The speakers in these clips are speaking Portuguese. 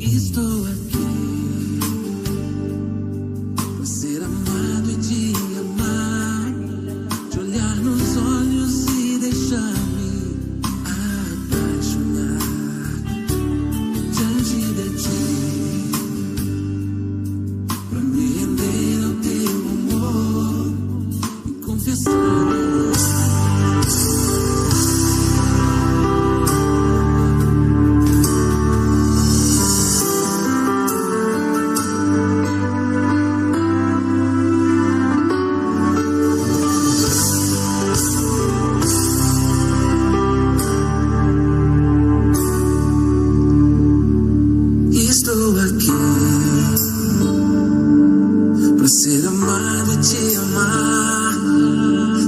Estou aqui para ser amado e te amar, te olhar nos olhos e deixar-me apaixonar diante de ti, para me render ao teu amor e confessar. Estou aqui para ser amado e te amar,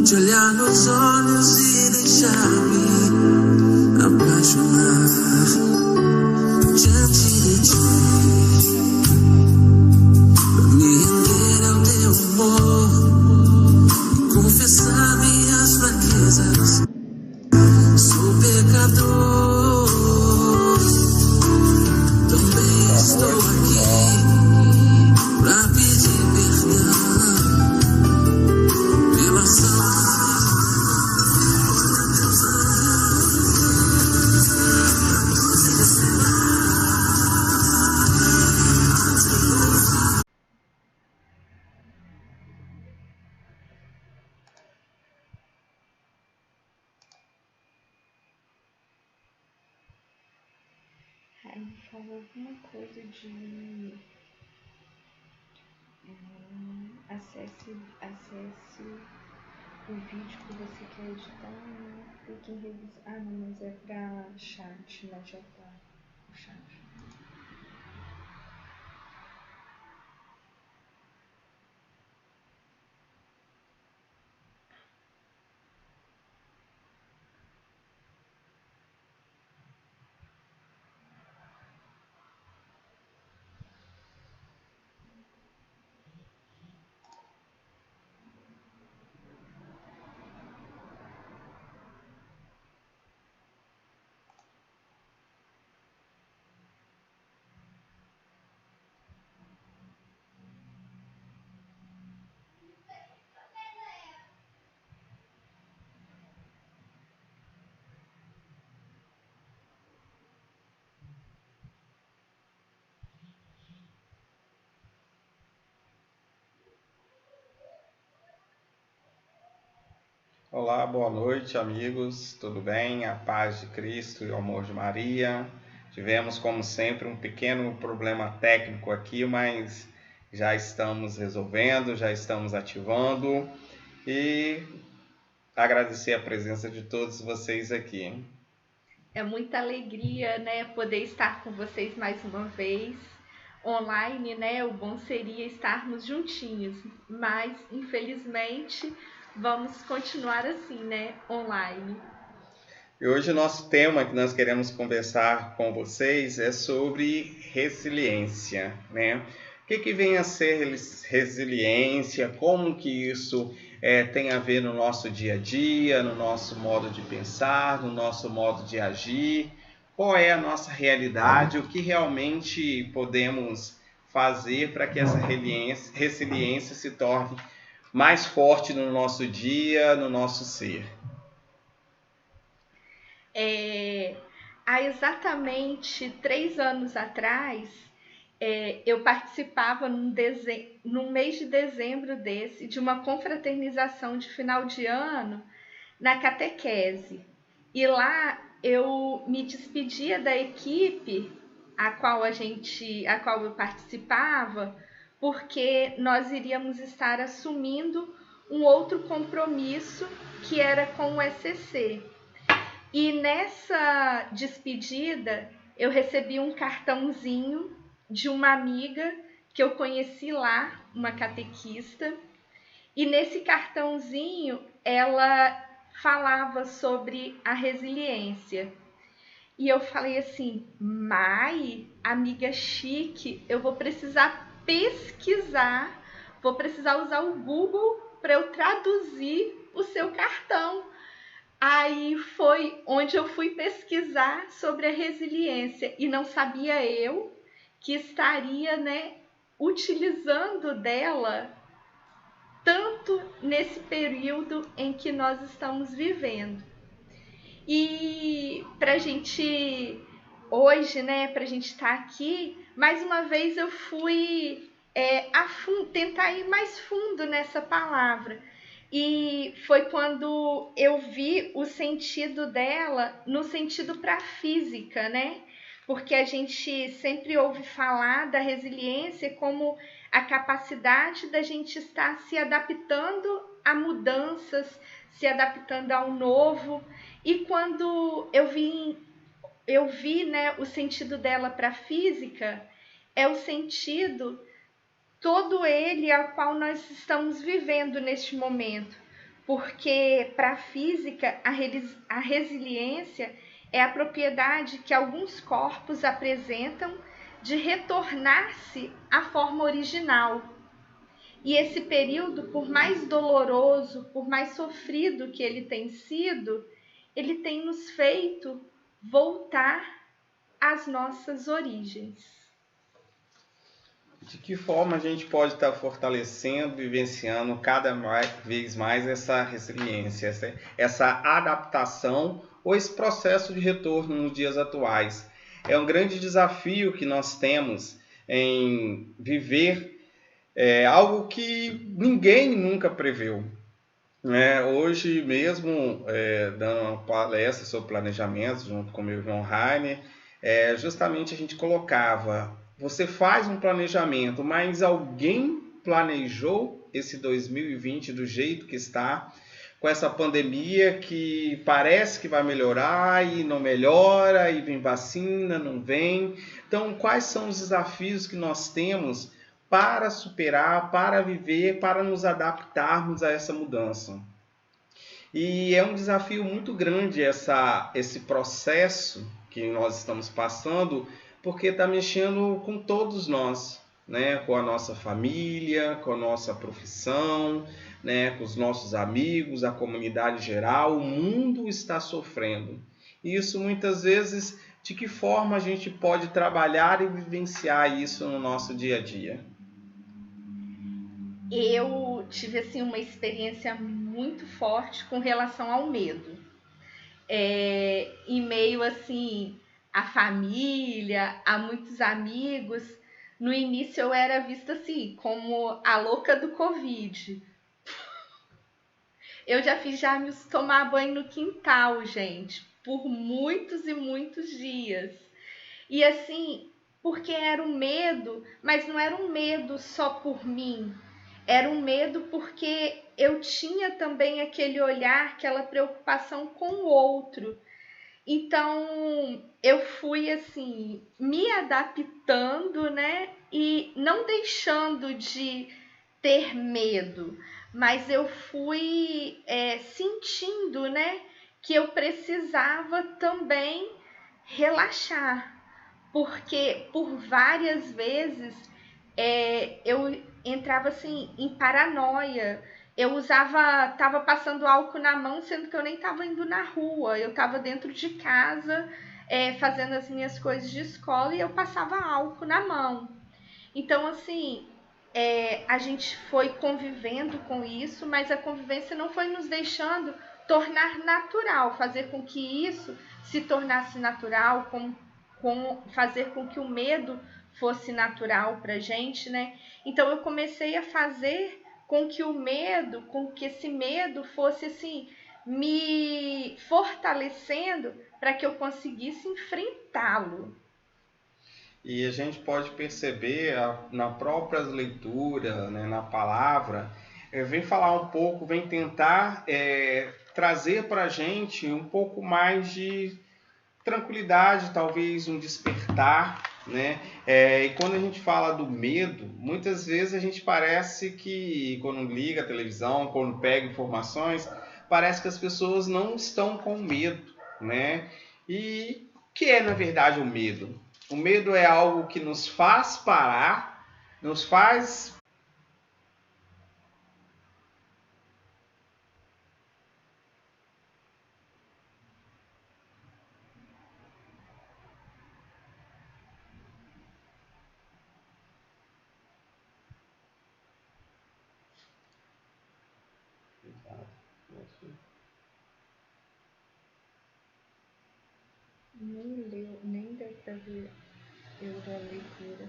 te olhar nos olhos e deixar-me apaixonar diante de ti, para me render ao teu amor e confessar minhas fraquezas. Sou pecador, também estou aqui pra pedir perdão pela ação. Aí me falou alguma coisa de acesse o vídeo que você quer editar, né? Clique em revisar. Ah, não, mas é pra chat, né? Já tá o chat. Olá, boa noite, amigos, tudo bem? A paz de Cristo e o amor de Maria. Tivemos, como sempre, um pequeno problema técnico aqui, mas já estamos resolvendo, já estamos ativando e agradecer a presença de todos vocês aqui. É muita alegria, né, poder estar com vocês mais uma vez online, né? O bom seria estarmos juntinhos, mas infelizmente vamos continuar assim, né, online. E hoje o nosso tema que nós queremos conversar com vocês é sobre resiliência, né? O que vem a ser resiliência? Como que isso tem a ver no nosso dia a dia, no nosso modo de pensar, no nosso modo de agir? Qual é a nossa realidade? O que realmente podemos fazer para que essa resiliência se torne mais forte no nosso dia, no nosso ser? Há exatamente 3 anos atrás, eu participava no mês de dezembro de uma confraternização de final de ano na catequese. E lá eu me despedia da equipe a qual eu participava, porque nós iríamos estar assumindo um outro compromisso que era com o ECC. E nessa despedida, eu recebi um cartãozinho de uma amiga que eu conheci lá, uma catequista. E nesse cartãozinho, ela falava sobre a resiliência. E eu falei assim, Mai, amiga chique, eu vou precisar pesquisar, vou precisar usar o Google para eu traduzir o seu cartão. Aí foi onde eu fui pesquisar sobre a resiliência e não sabia eu que estaria, né, utilizando dela tanto nesse período em que nós estamos vivendo. E para a gente hoje, né, para a gente estar aqui, mais uma vez eu fui tentar ir mais fundo nessa palavra. E foi quando eu vi o sentido dela no sentido para a física, né? Porque a gente sempre ouve falar da resiliência como a capacidade da gente estar se adaptando a mudanças, se adaptando ao novo. E quando eu vi, né, o sentido dela para a física, é o sentido todo ele ao qual nós estamos vivendo neste momento. Porque para a física, a resiliência é a propriedade que alguns corpos apresentam de retornar-se à forma original. E esse período, por mais doloroso, por mais sofrido que ele tem sido, ele tem nos feito voltar às nossas origens. De que forma a gente pode estar fortalecendo, vivenciando cada vez mais essa resiliência, essa adaptação ou esse processo de retorno nos dias atuais? É um grande desafio que nós temos em viver algo que ninguém nunca preveu. Hoje mesmo, dando uma palestra sobre planejamento junto com meu irmão Rainer, justamente a gente colocava, você faz um planejamento, mas alguém planejou esse 2020 do jeito que está, com essa pandemia que parece que vai melhorar e não melhora, e vem vacina, não vem. Então, quais são os desafios que nós temos para superar, para viver, para nos adaptarmos a essa mudança? E é um desafio muito grande esse processo que nós estamos passando, porque está mexendo com todos nós, né? Com a nossa família, com a nossa profissão, né? Com os nossos amigos, a comunidade geral. O mundo está sofrendo. E isso muitas vezes, de que forma a gente pode trabalhar e vivenciar isso no nosso dia a dia? Eu tive assim uma experiência muito forte com relação ao medo. Em meio assim à família, a muitos amigos, no início eu era vista assim como a louca do Covid. Eu já fiz James tomar banho no quintal, gente, por muitos e muitos dias. E assim, porque era um medo, mas não era um medo só por mim. Era um medo porque eu tinha também aquele olhar, aquela preocupação com o outro. Então, eu fui assim, me adaptando, né? E não deixando de ter medo, mas eu fui sentindo, né? Que eu precisava também relaxar, porque por várias vezes eu entrava assim em paranoia. Eu tava passando álcool na mão, sendo que eu nem tava indo na rua, eu tava dentro de casa, fazendo as minhas coisas de escola e eu passava álcool na mão. Então, assim, a gente foi convivendo com isso, mas a convivência não foi nos deixando tornar natural, fazer com que isso se tornasse natural, fazer com que o medo fosse natural pra gente, né? Então eu comecei a fazer com que esse medo fosse assim, me fortalecendo para que eu conseguisse enfrentá-lo. E a gente pode perceber na própria leitura, né, na palavra, vem falar um pouco, vem tentar trazer para a gente um pouco mais de tranquilidade, talvez um despertar, né? E quando a gente fala do medo, muitas vezes a gente parece que, quando liga a televisão, quando pega informações, parece que as pessoas não estão com medo, né? E o que é, na verdade, o medo? O medo é algo que nos faz parar, nos faz Nem deu para ver eu da leitura.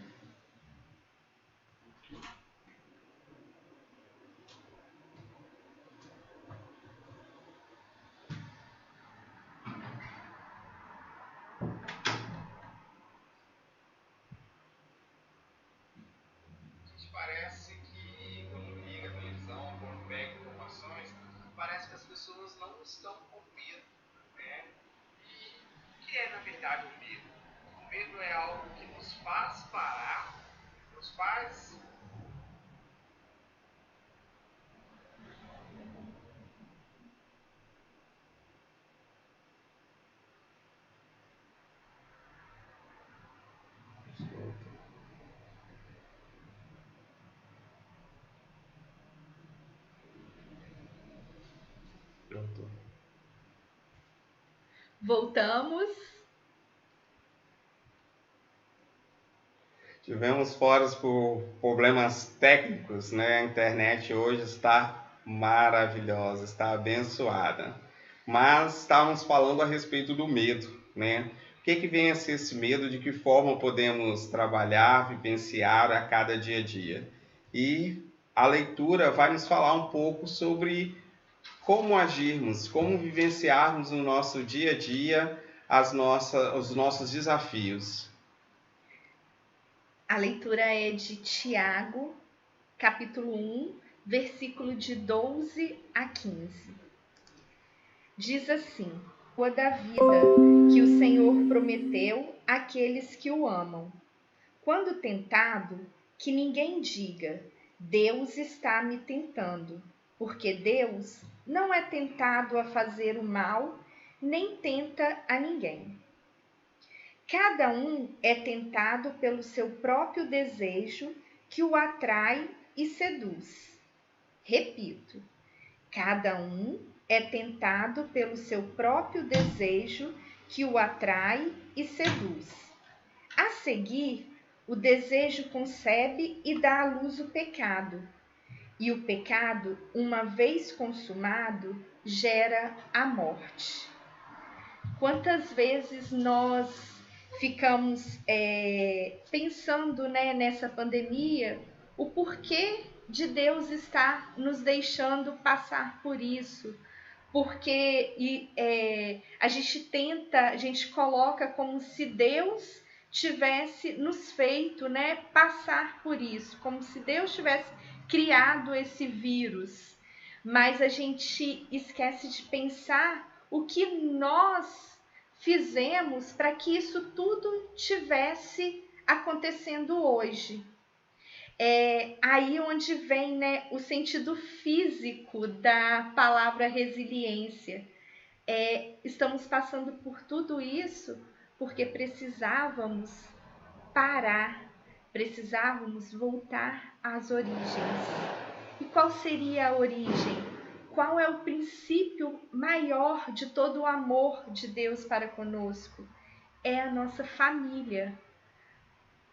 Parece que quando liga a televisão, quando pega informações, parece que as pessoas não estão com medo, né? E o que é, na verdade, o medo? O medo é algo que nos faz parar, nos faz... Voltamos. Tivemos fora por problemas técnicos, né? A internet hoje está maravilhosa, está abençoada. Mas estávamos falando a respeito do medo, né? O que vem a ser esse medo? De que forma podemos trabalhar, vivenciar a cada dia a dia? E a leitura vai nos falar um pouco sobre como agirmos, como vivenciarmos no nosso dia a dia os nossos desafios. A leitura é de Tiago, capítulo 1, versículo de 12 a 15. Diz assim: "Água da vida que o Senhor prometeu àqueles que o amam. Quando tentado, que ninguém diga, Deus está me tentando, porque Deus não é tentado a fazer o mal, nem tenta a ninguém. Cada um é tentado pelo seu próprio desejo que o atrai e seduz." Repito, cada um é tentado pelo seu próprio desejo que o atrai e seduz. A seguir, o desejo concebe e dá à luz o pecado. E o pecado, uma vez consumado, gera a morte. Quantas vezes nós ficamos pensando, né, nessa pandemia, o porquê de Deus estar nos deixando passar por isso? Porque a gente coloca como se Deus tivesse nos feito, né, passar por isso, como se Deus tivesse criado esse vírus. Mas a gente esquece de pensar o que nós fizemos para que isso tudo tivesse acontecendo hoje. É aí onde vem, né, o sentido físico da palavra resiliência. Estamos passando por tudo isso porque precisávamos parar, precisávamos voltar às origens. E qual seria a origem? Qual é o princípio maior de todo o amor de Deus para conosco? É a nossa família.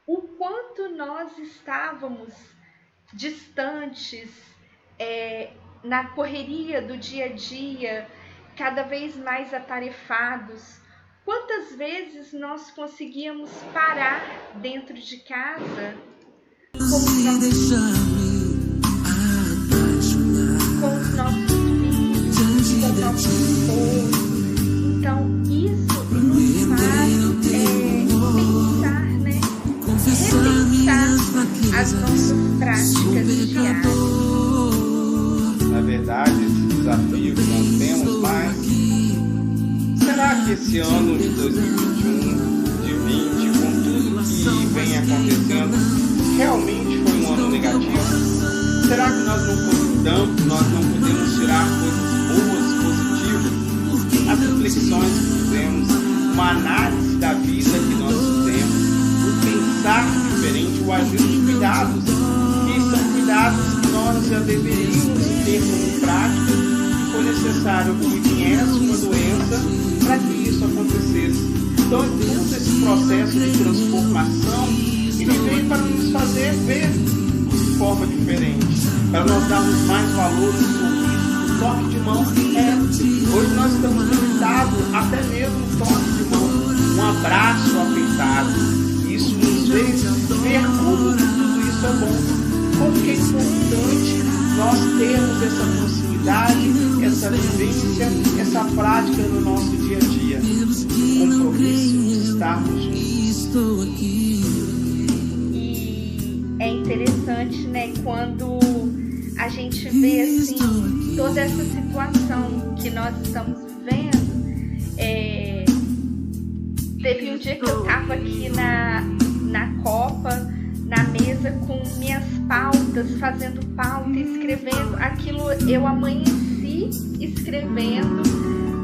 O quanto nós estávamos distantes, na correria do dia a dia, cada vez mais atarefados. Quantas vezes nós conseguíamos parar dentro de casa com os nossos filhos, com o nosso esposo? Então, isso nos faz pensar, né? Repensar as nossas práticas diárias. Na verdade, esse desafio que nós temos, mas será que esse ano de 2021, de 20, com tudo que vem acontecendo, realmente foi um ano negativo? Será que nós não podemos tirar coisas boas, positivas? As reflexões que fizemos, uma análise da vida que nós fizemos, o pensar diferente, o agir de cuidados, que são cuidados que nós já deveríamos ter como prática, e foi necessário que viesse uma doença para que isso acontecesse. Então, todo esse processo de transformação, ele veio para nos fazer ver de forma diferente, para nós darmos mais valor no sorriso, no toque de mão. Hoje nós estamos limitados até mesmo no toque de mão. um abraço apertado. Isso nos fez ver como tudo isso é bom, como que é importante nós termos essa proximidade, essa vivência, essa prática no nosso dia a dia. O compromisso de estarmos juntos. E é interessante, né, quando a gente vê assim, toda essa situação que nós estamos vivendo. Teve um dia que eu estava aqui na Copa, na mesa, com minhas pautas, fazendo pauta, escrevendo. Aquilo eu amanheci escrevendo.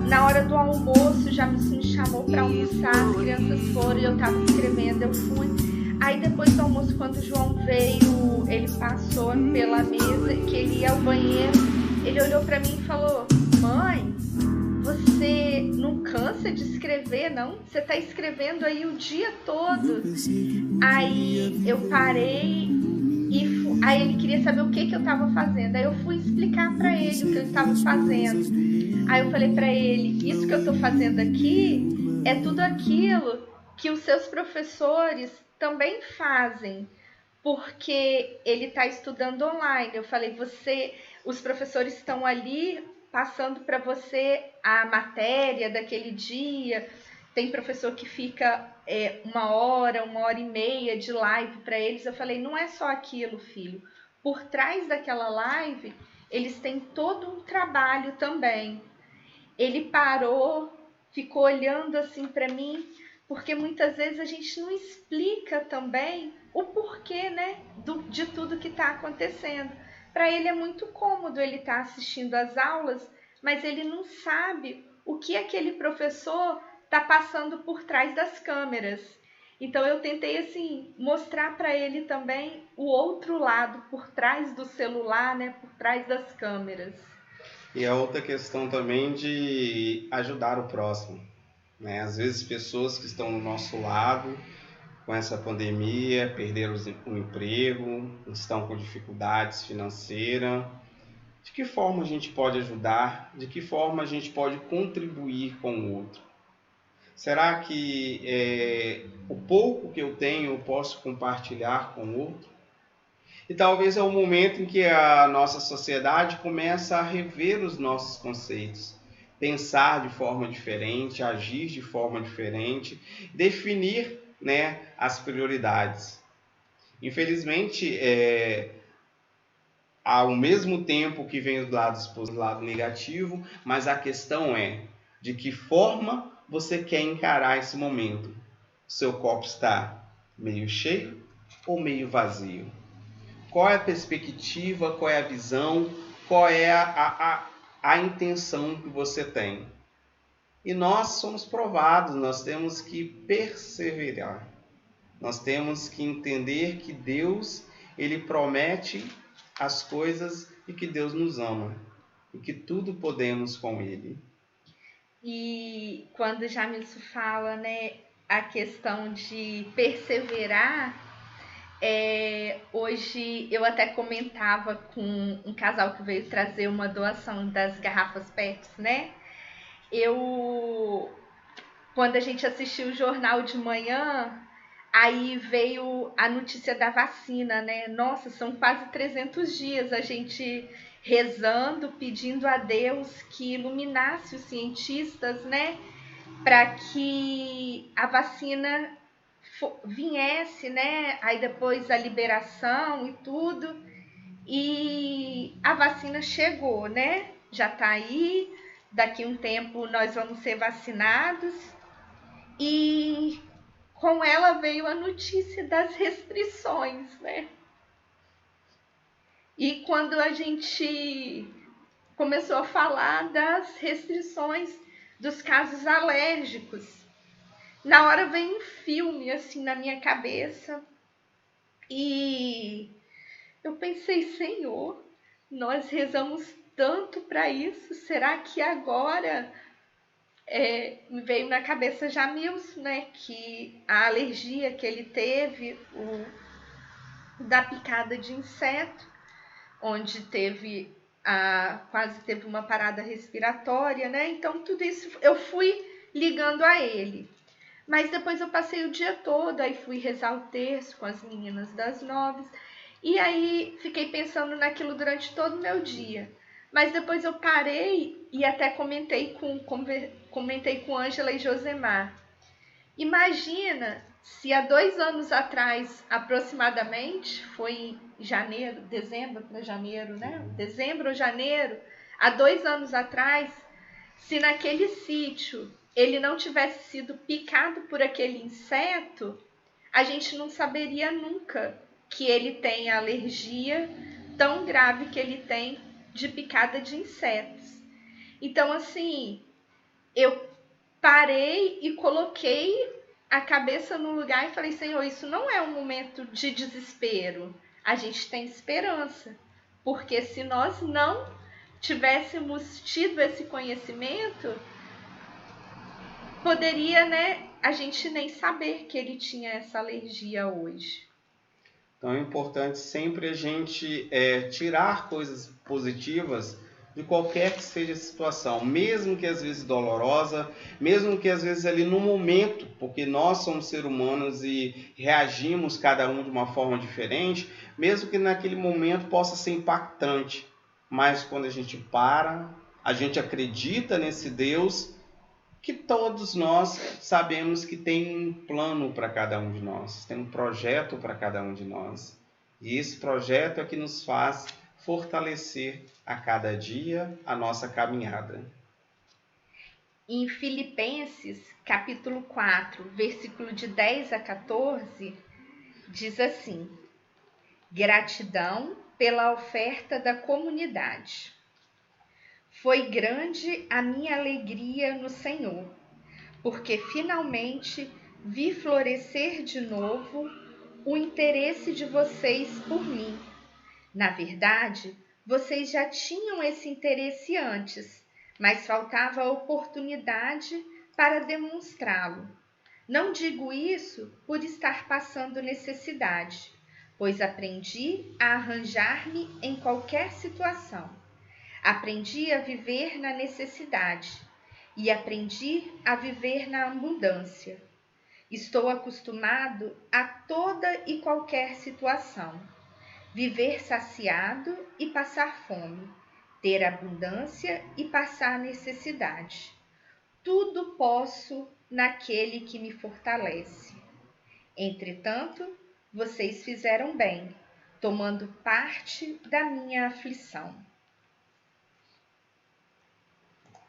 Na hora do almoço, já me chamou para almoçar, as crianças foram e eu estava escrevendo, eu fui. Aí depois do almoço, quando o João veio, ele passou pela mesa, que ele ia ao banheiro, ele olhou para mim e falou: mãe, você não cansa de escrever, não? Você está escrevendo aí o dia todo. Aí eu parei e aí ele queria saber o que eu estava fazendo. Aí eu fui explicar para ele o que eu estava fazendo. Aí eu falei para ele: isso que eu estou fazendo aqui é tudo aquilo que os seus professores também fazem, porque ele está estudando online. Eu falei: os professores estão ali passando para você a matéria daquele dia. Tem professor que fica 1 hora e meia de live para eles. Eu falei: não é só aquilo, filho. Por trás daquela live, eles têm todo um trabalho também. Ele parou, ficou olhando assim para mim, porque muitas vezes a gente não explica também o porquê, né, de tudo que está acontecendo. Para ele é muito cômodo ele estar assistindo às aulas, mas ele não sabe o que aquele professor está passando por trás das câmeras. Então eu tentei assim mostrar para ele também o outro lado, por trás do celular, né, por trás das câmeras. E a outra questão também de ajudar o próximo, né? Às vezes pessoas que estão do nosso lado com essa pandemia, perderam o emprego, estão com dificuldades financeiras. De que forma a gente pode ajudar? De que forma a gente pode contribuir com o outro? Será que o pouco que eu tenho eu posso compartilhar com o outro? E talvez é o momento em que a nossa sociedade começa a rever os nossos conceitos, pensar de forma diferente, agir de forma diferente, definir, né, as prioridades. Infelizmente, ao mesmo tempo que vem os lados positivos, o lado negativo, mas a questão é de que forma você quer encarar esse momento. O seu copo está meio cheio ou meio vazio? Qual é a perspectiva, qual é a visão, qual é a intenção que você tem? E nós somos provados, nós temos que perseverar. Nós temos que entender que Deus, Ele promete as coisas e que Deus nos ama. E que tudo podemos com Ele. E quando o Jamilson fala, né, a questão de perseverar, hoje eu até comentava com um casal que veio trazer uma doação das garrafas PETs, né? Quando a gente assistiu o jornal de manhã, aí veio a notícia da vacina, né? Nossa, são quase 300 dias a gente rezando, pedindo a Deus que iluminasse os cientistas, né? Para que a vacina viesse, né? Aí depois a liberação e tudo. E a vacina chegou, né? Já tá aí. Daqui a um tempo nós vamos ser vacinados. E com ela veio a notícia das restrições, né? E quando a gente começou a falar das restrições dos casos alérgicos, na hora veio um filme assim na minha cabeça e eu pensei: Senhor, nós rezamos tanto para isso, será que agora me veio na cabeça Jamilson, né, que a alergia que ele teve, da picada de inseto, onde quase teve uma parada respiratória, né? Então tudo isso eu fui ligando a ele. Mas depois eu passei o dia todo, aí fui rezar o terço com as meninas das 9, e aí fiquei pensando naquilo durante todo o meu dia. Mas depois eu parei e até comentei com Ângela e Josemar. Imagina se há 2 anos atrás, aproximadamente, foi em janeiro, dezembro para janeiro, né? Dezembro ou janeiro, há 2 anos atrás, se naquele sítio ele não tivesse sido picado por aquele inseto, a gente não saberia nunca que ele tem a alergia tão grave que ele tem de picada de insetos. Então, assim, eu parei e coloquei a cabeça no lugar e falei, Senhor, isso não é um momento de desespero. A gente tem esperança. Porque se nós não tivéssemos tido esse conhecimento, poderia, né, a gente nem saber que ele tinha essa alergia hoje. Então é importante sempre a gente tirar coisas positivas de qualquer que seja a situação, mesmo que às vezes dolorosa, mesmo que às vezes ali no momento, porque nós somos seres humanos e reagimos cada um de uma forma diferente, mesmo que naquele momento possa ser impactante, mas quando a gente para, a gente acredita nesse Deus, que todos nós sabemos que tem um plano para cada um de nós, tem um projeto para cada um de nós. E esse projeto é que nos faz fortalecer a cada dia a nossa caminhada. Em Filipenses, capítulo 4, versículo de 10 a 14, diz assim: gratidão pela oferta da comunidade. Foi grande a minha alegria no Senhor, porque finalmente vi florescer de novo o interesse de vocês por mim. Na verdade, vocês já tinham esse interesse antes, mas faltava a oportunidade para demonstrá-lo. Não digo isso por estar passando necessidade, pois aprendi a arranjar-me em qualquer situação. Aprendi a viver na necessidade e aprendi a viver na abundância. Estou acostumado a toda e qualquer situação. Viver saciado e passar fome, ter abundância e passar necessidade. Tudo posso naquele que me fortalece. Entretanto, vocês fizeram bem, tomando parte da minha aflição.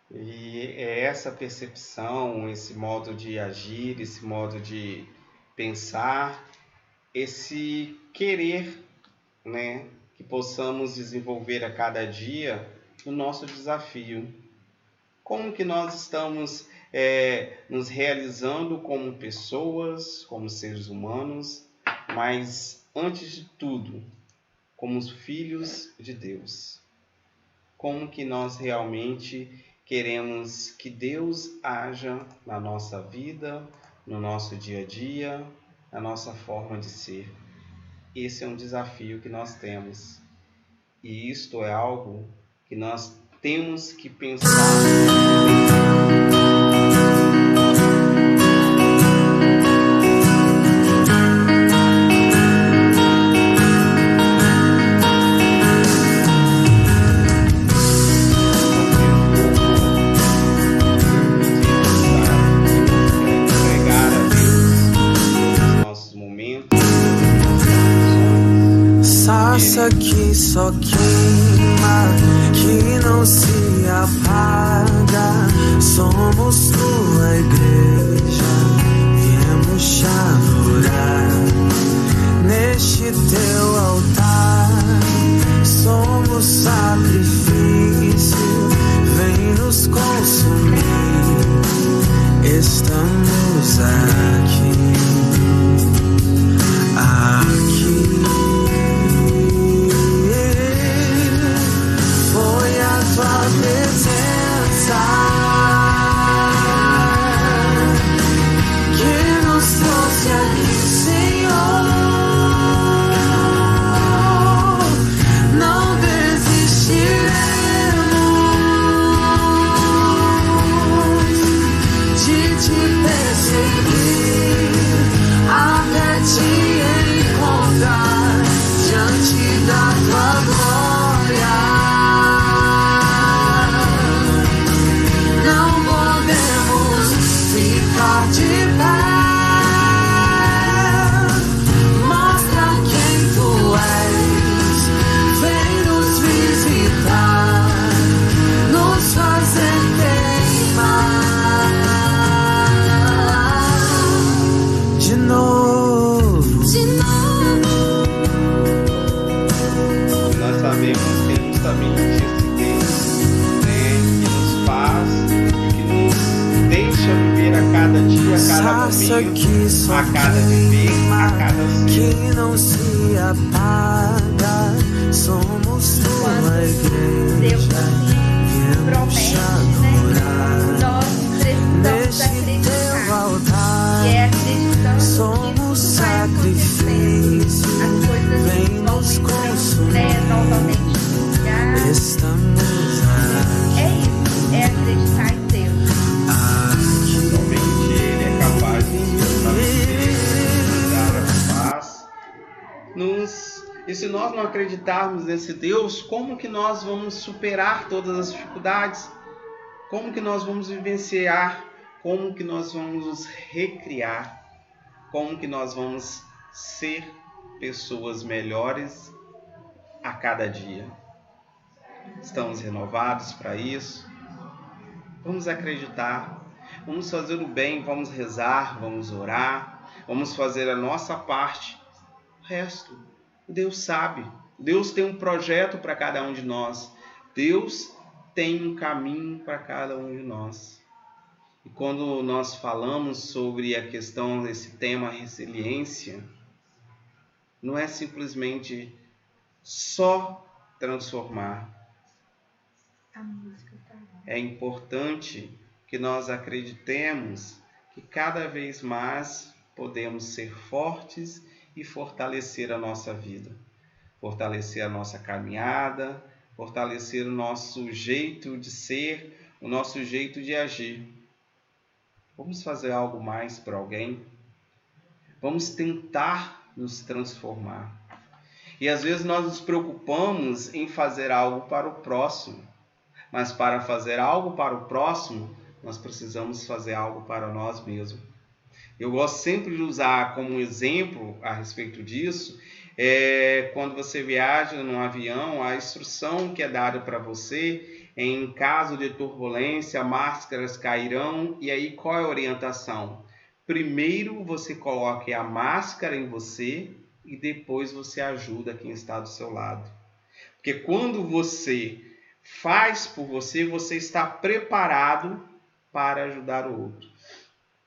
E é essa percepção, esse modo de agir, esse modo de pensar, esse querer, né, que possamos desenvolver a cada dia o nosso desafio. Como que nós estamos nos realizando como pessoas, como seres humanos, mas antes de tudo, como os filhos de Deus. Como que nós realmente queremos que Deus haja na nossa vida, no nosso dia a dia, na nossa forma de ser. Esse é um desafio que nós temos. E isto é algo que nós temos que pensar. Que só queima, que não se apaga. Somos tua igreja, viemos te adorar neste teu altar. Somos sacrifício, vem nos consumir. Estamos aqui. Desistir. a cada viver, a cada ser. que não se apaga, somos tua Quando Deus igreja, assim viemos promete, te né? adorar. Nós precisamos Neste teu acreditar. altar, E é acreditando que somos tudo vai acontecendo. sacrifício, As coisas vem vão nos entrando, consumir. né, novamente no lugar. Estamos aqui. É isso, é acreditar em Deus. Somente Ele é capaz de nos fortalecer, nos dar a paz. E se nós não acreditarmos nesse Deus, como que nós vamos superar todas as dificuldades? Como que nós vamos vivenciar? Como que nós vamos nos recriar? Como que nós vamos ser pessoas melhores a cada dia? Estamos renovados para isso? Vamos acreditar, vamos fazer o bem, vamos rezar, vamos orar, vamos fazer a nossa parte. O resto, Deus sabe. Deus tem um projeto para cada um de nós. Deus tem um caminho para cada um de nós. E quando nós falamos sobre a questão desse tema resiliência, não é simplesmente só transformar. A música tá lá. É importante que nós acreditemos que cada vez mais podemos ser fortes e fortalecer a nossa vida, fortalecer a nossa caminhada, fortalecer o nosso jeito de ser, o nosso jeito de agir. Vamos fazer algo mais para alguém? Vamos tentar nos transformar. E às vezes nós nos preocupamos em fazer algo para o próximo. Mas para fazer algo para o próximo, nós precisamos fazer algo para nós mesmos. Eu gosto sempre de usar como exemplo a respeito disso, quando você viaja num avião, a instrução que é dada para você, em caso de turbulência, máscaras cairão, e aí qual é a orientação? Primeiro você coloque a máscara em você e depois você ajuda quem está do seu lado. Porque quando você faz por você, você está preparado para ajudar o outro.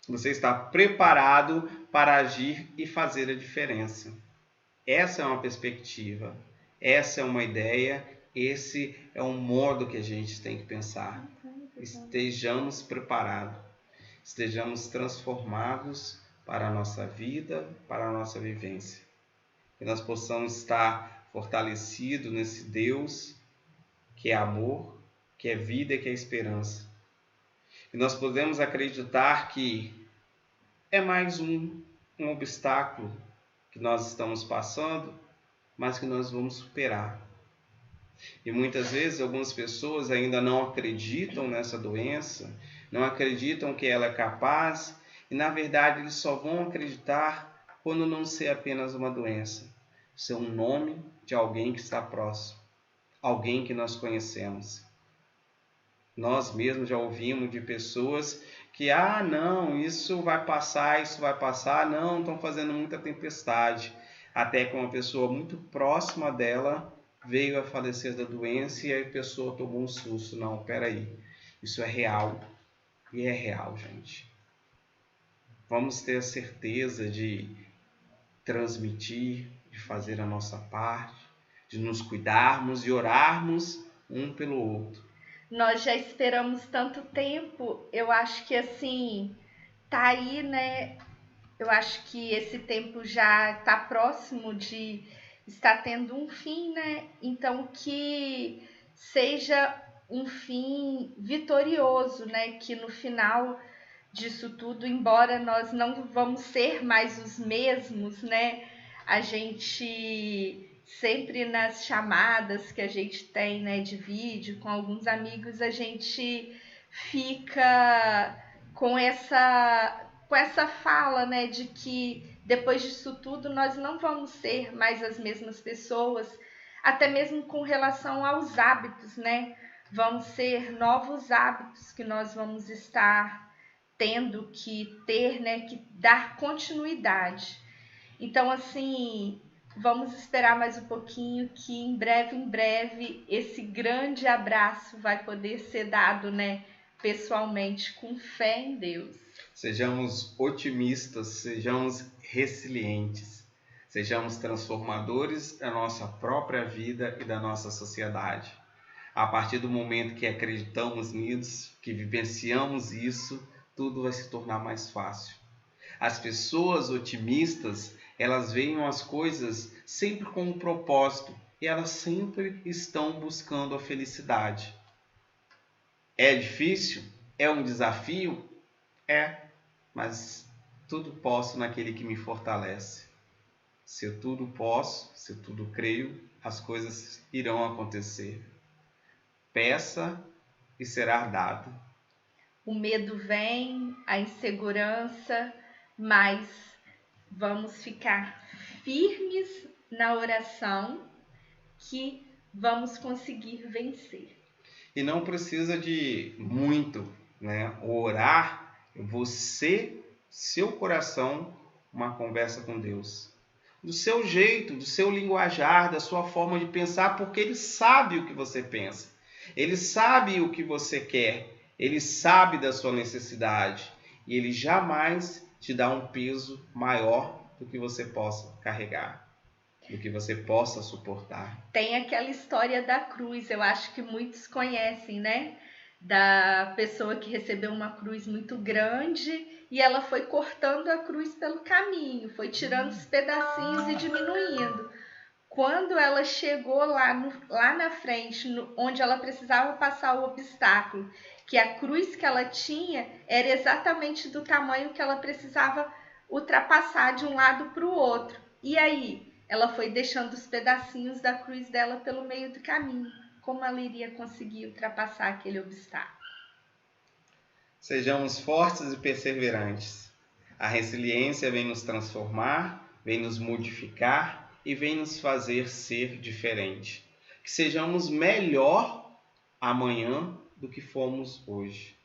Você está preparado para agir e fazer a diferença. Essa é uma perspectiva, essa é uma ideia, esse é um modo que a gente tem que pensar. Estejamos preparados, estejamos transformados para a nossa vida, para a nossa vivência. Que nós possamos estar fortalecidos nesse Deus que é amor, que é vida e que é esperança. E nós podemos acreditar que é mais um obstáculo que nós estamos passando, mas que nós vamos superar. E muitas vezes algumas pessoas ainda não acreditam nessa doença, não acreditam que ela é capaz, e na verdade eles só vão acreditar quando não ser apenas uma doença, ser um nome de alguém que está próximo, alguém que nós conhecemos. Nós mesmos já ouvimos de pessoas que, não, isso vai passar, não, estão fazendo muita tempestade. Até que uma pessoa muito próxima dela veio a falecer da doença e a pessoa tomou um susto. Não, peraí, isso é real. E é real, gente. Vamos ter a certeza de transmitir, de fazer a nossa parte, de nos cuidarmos e orarmos um pelo outro. Nós já esperamos tanto tempo, eu acho que assim, tá aí, né? Eu acho que esse tempo já está próximo de estar tendo um fim, né? Então que seja um fim vitorioso, né? Que no final disso tudo, embora nós não vamos ser mais os mesmos, né? A gente sempre nas chamadas que a gente tem, né, de vídeo com alguns amigos, a gente fica com essa fala, né, de que depois disso tudo nós não vamos ser mais as mesmas pessoas, até mesmo com relação aos hábitos, né? Vão ser novos hábitos que nós vamos estar tendo que ter, né, que dar continuidade. Então, assim, vamos esperar mais um pouquinho que em breve, esse grande abraço vai poder ser dado, né, pessoalmente, com fé em Deus. Sejamos otimistas, sejamos resilientes, sejamos transformadores da nossa própria vida e da nossa sociedade. A partir do momento que acreditamos nisso, que vivenciamos isso, tudo vai se tornar mais fácil. As pessoas otimistas, elas veem as coisas sempre com um propósito e elas sempre estão buscando a felicidade. É difícil? É um desafio? É, mas tudo posso naquele que me fortalece. Se eu tudo posso, se eu tudo creio, as coisas irão acontecer. Peça e será dado. O medo vem, a insegurança, mas vamos ficar firmes na oração que vamos conseguir vencer. E não precisa de muito, né? Orar, você, seu coração, uma conversa com Deus. Do seu jeito, do seu linguajar, da sua forma de pensar, porque Ele sabe o que você pensa. Ele sabe o que você quer. Ele sabe da sua necessidade. E Ele jamais te dá um peso maior do que você possa carregar, do que você possa suportar. Tem aquela história da cruz, eu acho que muitos conhecem, né? Da pessoa que recebeu uma cruz muito grande e ela foi cortando a cruz pelo caminho, foi tirando os pedacinhos e diminuindo. Quando ela chegou lá na frente, onde ela precisava passar o obstáculo, que a cruz que ela tinha era exatamente do tamanho que ela precisava ultrapassar de um lado para o outro. E aí, ela foi deixando os pedacinhos da cruz dela pelo meio do caminho. Como ela iria conseguir ultrapassar aquele obstáculo? Sejamos fortes e perseverantes. A resiliência vem nos transformar, vem nos modificar e vem nos fazer ser diferente. Que sejamos melhor amanhã do que fomos hoje.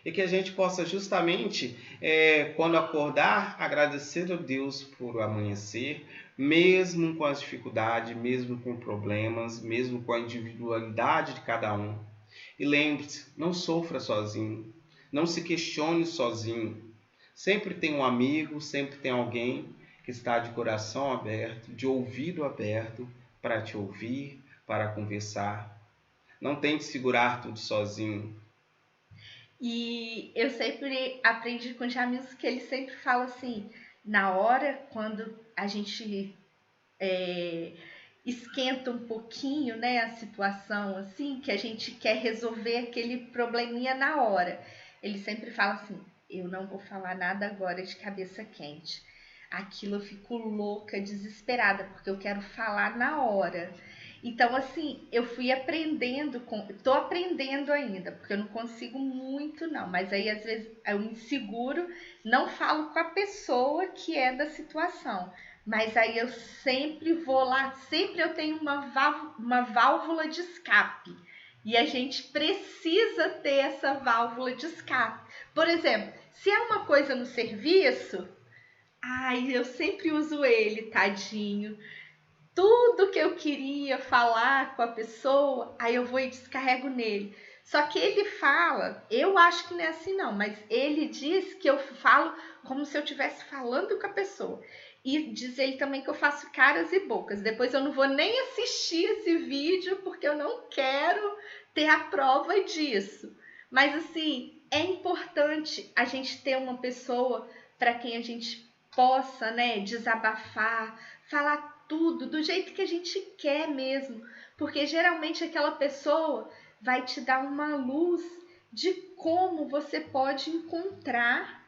E que a gente possa justamente, quando acordar, agradecer a Deus por o amanhecer, mesmo com as dificuldades, mesmo com problemas, mesmo com a individualidade de cada um. E lembre-se, não sofra sozinho, não se questione sozinho. Sempre tem um amigo, sempre tem alguém que está de coração aberto, de ouvido aberto, para te ouvir, para conversar. Não tente segurar tudo sozinho. E eu sempre aprendi com o Jamilson que ele sempre fala assim, na hora quando a gente esquenta um pouquinho, né, a situação, assim, que a gente quer resolver aquele probleminha na hora. Ele sempre fala assim, eu não vou falar nada agora de cabeça quente. Aquilo eu fico louca, desesperada, porque eu quero falar na hora. Então, assim, eu fui aprendendo, tô aprendendo ainda, porque eu não consigo muito não, mas aí às vezes eu me seguro, não falo com a pessoa que é da situação, mas aí eu sempre vou lá, sempre eu tenho uma válvula de escape, e a gente precisa ter essa válvula de escape. Por exemplo, se é uma coisa no serviço, eu sempre uso ele, tadinho. Tudo que eu queria falar com a pessoa, aí eu vou e descarrego nele. Só que ele fala, eu acho que não é assim não, mas ele diz que eu falo como se eu estivesse falando com a pessoa. E diz ele também que eu faço caras e bocas. Depois eu não vou nem assistir esse vídeo, porque eu não quero ter a prova disso. Mas assim, é importante a gente ter uma pessoa para quem a gente possa, né, desabafar, falar tudo do jeito que a gente quer mesmo, porque geralmente aquela pessoa vai te dar uma luz de como você pode encontrar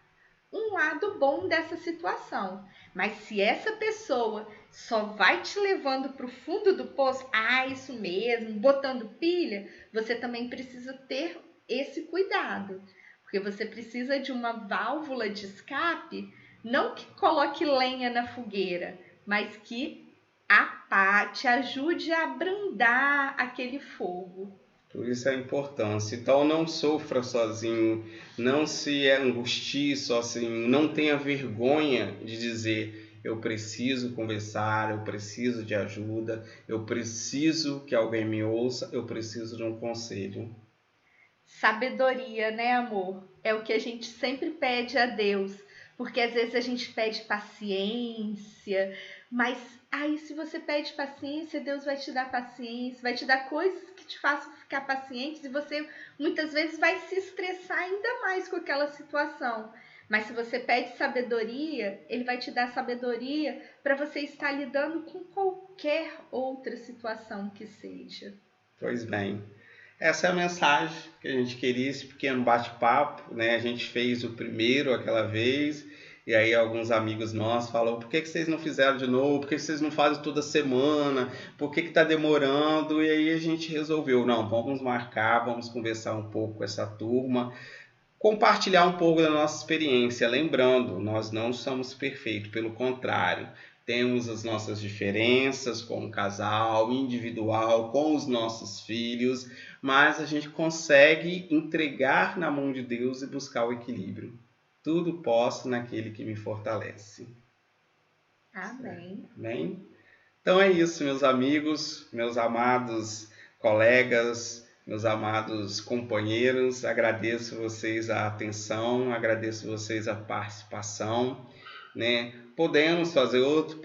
um lado bom dessa situação. Mas se essa pessoa só vai te levando para o fundo do poço, isso mesmo, botando pilha, você também precisa ter esse cuidado, porque você precisa de uma válvula de escape, não que coloque lenha na fogueira, mas que te ajude a abrandar aquele fogo. Por isso a importância. Então não sofra sozinho, não se angustie sozinho, não tenha vergonha de dizer eu preciso conversar, eu preciso de ajuda, eu preciso que alguém me ouça, eu preciso de um conselho. Sabedoria, né, amor? é o que a gente sempre pede a Deus. Porque às vezes a gente pede paciência, mas aí se você pede paciência, Deus vai te dar paciência, vai te dar coisas que te façam ficar paciente, e você muitas vezes vai se estressar ainda mais com aquela situação. Mas se você pede sabedoria, Ele vai te dar sabedoria para você estar lidando com qualquer outra situação que seja. Pois bem, essa é a mensagem que a gente queria, esse pequeno bate-papo, né? A gente fez o primeiro aquela vez, e aí alguns amigos nossos falaram, por que vocês não fizeram de novo? Por que vocês não fazem toda semana? Por que está demorando? E aí a gente resolveu, não, vamos marcar, vamos conversar um pouco com essa turma, compartilhar um pouco da nossa experiência. Lembrando, nós não somos perfeitos, pelo contrário, temos as nossas diferenças como casal, individual, com os nossos filhos, mas a gente consegue entregar na mão de Deus e buscar o equilíbrio. Tudo posso naquele que me fortalece. Amém. Amém? Então é isso, meus amigos, meus amados colegas, meus amados companheiros. Agradeço vocês a atenção, agradeço vocês a participação, né? Podemos fazer outro